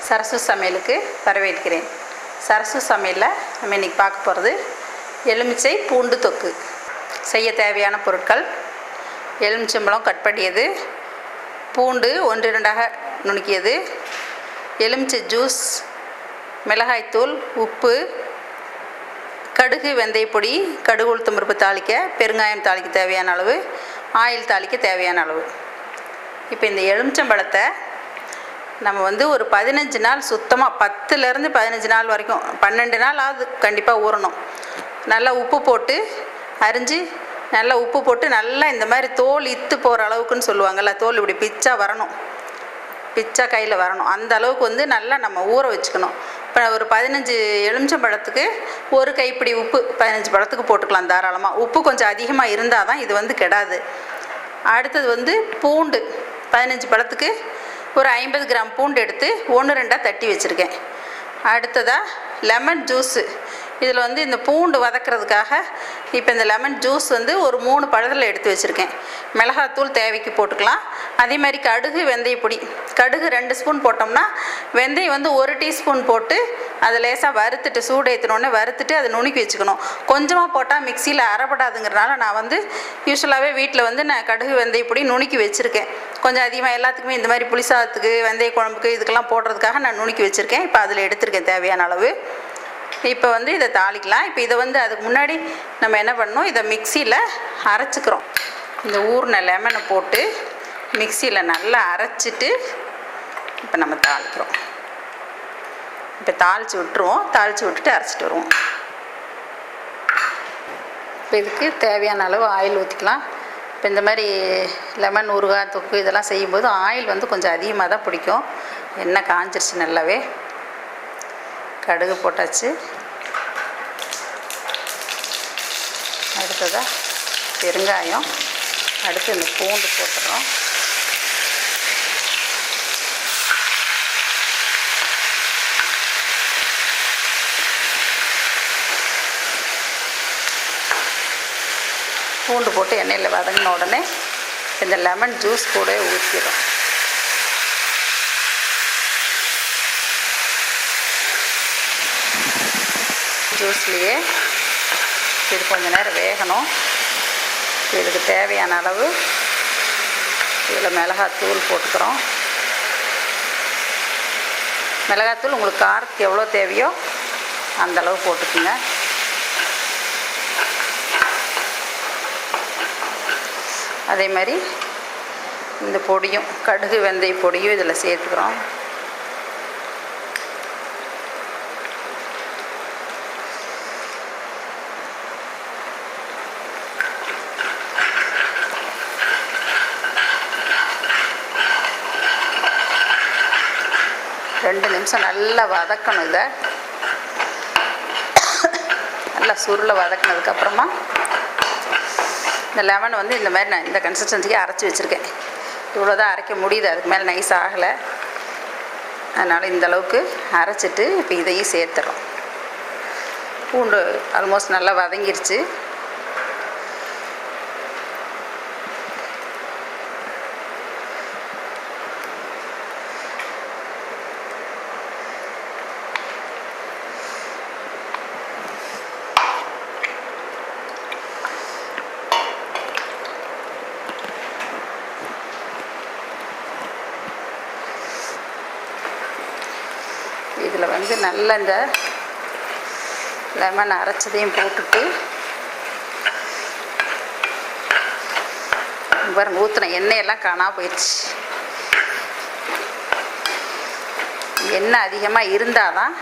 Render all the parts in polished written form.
சரசு சமையலுக்கு வரவேற்கிறேன். சரசு சமையலில் நம்ம இன்றைக்கி பார்க்க போகிறது எலுமிச்சை பூண்டு தொக்கு. செய்ய தேவையான பொருட்கள்: எலுமிச்சம்பழம் கட் பண்ணியது, பூண்டு 1-2ஆக நுணுக்கியது, எலுமிச்சை ஜூஸ், மிளகாய்த்தூள், உப்பு, கடுகு, வெந்தயப்பொடி, கடுகு உளுத்தம் பருப்பு தாளிக்க, பெருங்காயம் தாளிக்க தேவையான அளவு, ஆயில் தாளிக்க தேவையான அளவு. இப்போ இந்த எலுமிச்சம்பழத்தை நம்ம ஒரு 15 நாள் சுத்தமாக 10லேருந்து 15 நாள் வரைக்கும் 12 நாள் ஆகுது கண்டிப்பாக ஊறணும். நல்லா உப்பு போட்டு அரிஞ்சு, நல்லா உப்பு போட்டு நல்லா இந்த மாதிரி தோல் இத்து போகிற அளவுக்குன்னு சொல்லுவாங்கள்ல, தோல் இப்படி பிச்சா வரணும், பிச்சா கையில் வரணும், அந்த அளவுக்கு நல்லா நம்ம ஊற வச்சுக்கணும். இப்போ ஒரு 15 எலுமிச்சம்பழத்துக்கு ஒரு கைப்பிடி உப்பு 15 பழத்துக்கு போட்டுக்கலாம் தாராளமாக. உப்பு கொஞ்சம் அதிகமாக இருந்தால் தான் இது கெடாது. அடுத்தது பூண்டு 15 பழத்துக்கு ஒரு 50 கிராம் பூண்டு எடுத்து 1-2ஆக தட்டி வச்சுருக்கேன். அடுத்ததாக லெமன் ஜூஸு. இதில் இந்த பூண்டு வதக்கிறதுக்காக இப்போ இந்த லெமன் ஜூஸ் ஒரு 3 பழத்தில் எடுத்து வச்சுருக்கேன். மிளகாத்தூள் தேவைக்கு போட்டுக்கலாம். அதே மாதிரி கடுகு, வெந்தயப்பொடி. கடுகு 2 ஸ்பூன் போட்டோம்னா வெந்தயம் 1 டீஸ்பூன் போட்டு அதை லேசாக வறுத்துட்டு, சூடு ஏற்றினோடனே வறுத்துட்டு அதை நுணுக்கி வச்சுக்கணும். கொஞ்சமாக போட்டால் மிக்சியில் அரைப்படாதுங்கிறனால நான் யூஸ்வலாகவே வீட்டில் நான் கடுகு, வெந்தயப்பொடி நுணுக்கி வச்சுருக்கேன். கொஞ்சம் அதிகமாக எல்லாத்துக்குமே இந்த மாதிரி புளிசாதத்துக்கு, வெந்தய குழம்புக்கு இதுக்கெல்லாம் போடுறதுக்காக நான் நுணுக்கி வச்சுருக்கேன். இப்போ அதில் எடுத்துருக்கேன் தேவையான அளவு. இப்போ இதை தாளிக்கலாம். இப்போ இதை அதுக்கு முன்னாடி நம்ம என்ன பண்ணணும், இதை மிக்சியில் அரைச்சிக்கிறோம். இந்த ஊறின லெமனை போட்டு மிக்சியில் நல்லா அரைச்சிட்டு இப்போ நம்ம தாளிக்கிறோம். இப்போ தாளித்து விட்டுருவோம். தாளித்து விட்டுட்டு அரைச்சிட்டு வருவோம். இப்போ இதுக்கு தேவையான அளவு ஆயில் ஊற்றிக்கலாம். இப்போ இந்த மாதிரி லெமன் ஊறுகாய் தொக்கு இதெல்லாம் செய்யும்போது ஆயில் கொஞ்சம் அதிகமாக தான் பிடிக்கும். எண்ணெய் காஞ்சிருச்சு நல்லாவே. கடுகு போட்டாச்சு. அடுத்ததாக பெருங்காயம். அடுத்து இந்த பூண்டு போட்டுறோம். பூண்டு போட்டு எண்ணெயில் வதங்கின உடனே இந்த லெமன் ஜூஸ் கூட ஊற்றிடும். ஜூஸ்லேயே இது கொஞ்சம் நேரம் வேகணும். இதுக்கு தேவையான அளவு இதில் மிளகாத்தூள் போட்டுக்கிறோம். மிளகாத்தூள் உங்களுக்கு காரத்துக்கு எவ்வளோ தேவையோ அந்தளவு போட்டுக்குங்க. அதே மாதிரி இந்த பொடியும், கடுகு, வெந்தய பொடியும் இதில் சேர்த்துக்கிறோம். ரெண்டு நிமிஷம் நல்லா வதக்கணும். இதை நல்லா சுருளை வதக்கினதுக்கப்புறமா இந்த லெமன் இந்த மாதிரி நான் இந்த கன்சிஸ்டன்சிக்கு அரைச்சி வச்சுருக்கேன். இவ்வளோ தான் அரைக்க முடியுது, அதுக்கு மேலே நைஸ் ஆகலை. அதனால் இந்தளவுக்கு அரைச்சிட்டு இப்போ இதையும் சேர்த்துறோம். பூண்டு ஆல்மோஸ்ட் நல்லா வதங்கிருச்சு. இதில் நல்லா இந்த லெமன் அரைச்சதையும் போட்டுட்டு பாருங்க, ஊற்றின எண்ணெயெல்லாம் காணாமல் போயிடுச்சு. எண்ணெய் அதிகமாக இருந்தால் தான்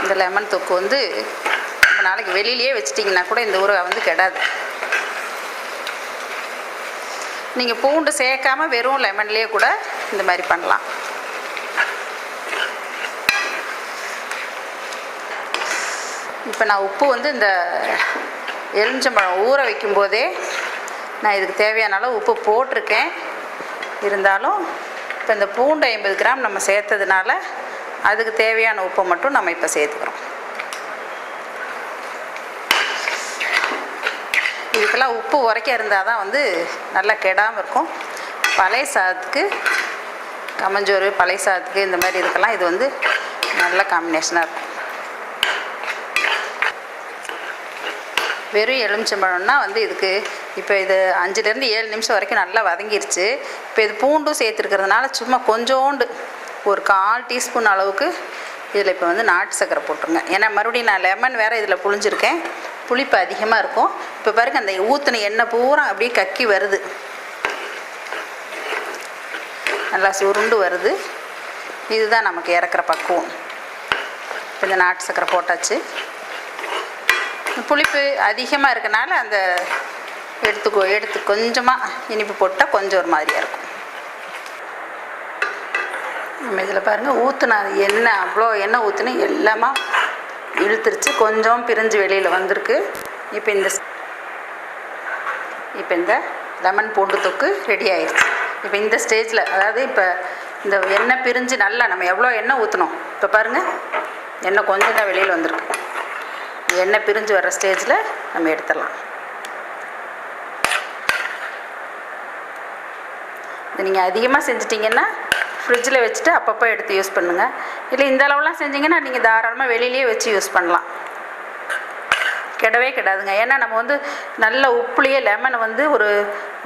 இந்த லெமன் தொக்கு ரொம்ப நாளைக்கு வெளியிலேயே வச்சிட்டிங்கன்னா கூட இந்த ஊறுகாய் கெடாது. நீங்கள் பூண்டு சேர்க்காமல் வெறும் லெமன்லேயே கூட இந்த மாதிரி பண்ணலாம். இப்போ நான் உப்பு இந்த எலுமிச்சம்பழம் ஊற வைக்கும்போதே நான் இதுக்கு தேவையான அளவு உப்பு போட்டிருக்கேன். இருந்தாலும் இப்போ இந்த பூண்டு 50 கிராம் நம்ம சேர்த்ததுனால அதுக்கு தேவையான உப்பை மட்டும் நம்ம இப்போ சேர்த்துக்கிறோம். இதுக்கெல்லாம் உப்பு உரைக்க இருந்தால் தான் நல்லா கெடாமல் இருக்கும். பழைய சாதத்துக்கு கம்மஞ்சோறு பழைய சாதத்துக்கு இந்த மாதிரி இதுக்கெல்லாம் இது வந்து நல்ல காம்பினேஷனாக இருக்கும். வெறும் எலுமிச்சம்பழம்னா வந்து இதுக்கு இப்போ இது 5லேருந்து 7 நிமிஷம் வரைக்கும் நல்லா வதங்கிருச்சு. இப்போ இது பூண்டும் சேர்த்துருக்கிறதுனால சும்மா கொஞ்சோண்டு ஒரு 1/4 டீஸ்பூன் அளவுக்கு இதில் இப்போ வந்து நாட்டு சர்க்கரை போட்டுருங்க. ஏன்னா மறுபடியும் நான் லெமன் வேறு இதில் புழிஞ்சிருக்கேன், புளிப்பு அதிகமாக இருக்கும். இப்போ பாருங்கள் அந்த ஊற்றின எண்ணெய் பூரா அப்படியே கக்கி வருது, நல்லா சுருண்டு வருது. இதுதான் நமக்கு இறக்குற பக்குவம். இப்போ இந்த நாட்டு சர்க்கரை போட்டாச்சு. புளிப்பு அதிகமாக இருக்கனால அந்த எடுத்து கொஞ்சமாக இனிப்பு போட்டால் கொஞ்சம் ஒரு மாதிரியாக இருக்கும். நம்ம இதில் பாருங்கள் ஊற்றுன எண்ணெய் அவ்வளோ எண்ணெய் ஊற்றுன எல்லாமே இழுத்துருச்சு, கொஞ்சம் பிரிஞ்சு வெளியில் வந்திருக்கு. இப்போ இந்த லெமன் பூண்டு தொக்கு ரெடி ஆயிடுச்சு. இப்போ இந்த ஸ்டேஜில் அதாவது இப்போ இந்த எண்ணெய் பிரிஞ்சு நல்லா நம்ம எவ்வளோ எண்ணெய் ஊற்றணும், இப்போ பாருங்கள் எண்ணெய் கொஞ்சம் தான் வெளியில் வந்திருக்கு. எண்ணெய் பிரிஞ்சு வர்ற ஸ்டேஜில் நம்ம எடுத்துடலாம். இது நீங்கள் அதிகமாக செஞ்சிட்டிங்கன்னா ஃப்ரிட்ஜில் வச்சுட்டு அப்பப்போ எடுத்து யூஸ் பண்ணுங்கள். இல்லை இந்த அளவுலாம் செஞ்சிங்கன்னா நீங்கள் தாராளமாக வெளியிலே வச்சு யூஸ் பண்ணலாம், கெடவே கெடாதுங்க. ஏன்னா நம்ம வந்து நல்ல உப்புலேயே லெமனை வந்து ஒரு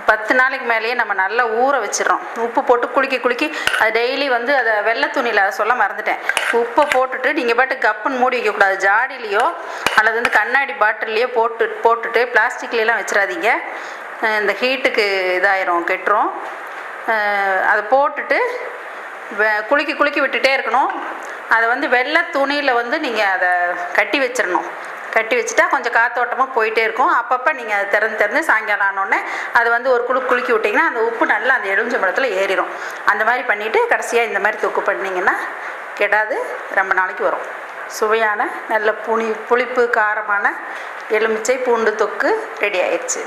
10 நாளைக்கு மேலேயே நம்ம நல்லா ஊற வச்சிடறோம். உப்பு போட்டு குலுக்கி அது டெய்லி வந்து அதை வெள்ளை துணியில் அதை சொல்ல மறந்துட்டேன், உப்பை போட்டுட்டு நீங்கள் பாட்டு கப்புன்னு மூடி வைக்கக்கூடாது. ஜாடிலேயோ அல்லது வந்து கண்ணாடி பாட்டில்லையோ போட்டுட்டு பிளாஸ்டிக்லாம் வச்சிடாதீங்க, இந்த ஹீட்டுக்கு இதாயிரும், கெட்டுரும். அதை போட்டுட்டு குலுக்கி விட்டுட்டே இருக்கணும். அதை வந்து வெள்ளை துணியில் வந்து நீங்கள் அதை கட்டி வச்சிடணும். கட்டி வச்சுட்டா கொஞ்சம் காத்தோட்டமாக போயிட்டே இருக்கும். அப்பப்போ நீங்கள் அதை திறந்து சாயங்காலம் ஆனோடனே அதை வந்து ஒரு குலுக்கி விட்டிங்கன்னா அந்த உப்பு நல்லா அந்த எலுமிச்சம்பழத்தில் ஏறிடும். அந்த மாதிரி பண்ணிவிட்டு கடைசியாக இந்த மாதிரி தொக்கு பண்ணிங்கன்னா கெடாது, ரொம்ப நாளைக்கு வரும். சுவையான நல்ல புளிப்பு காரமான எலுமிச்சை பூண்டு தொக்கு ரெடி ஆயிடுச்சு.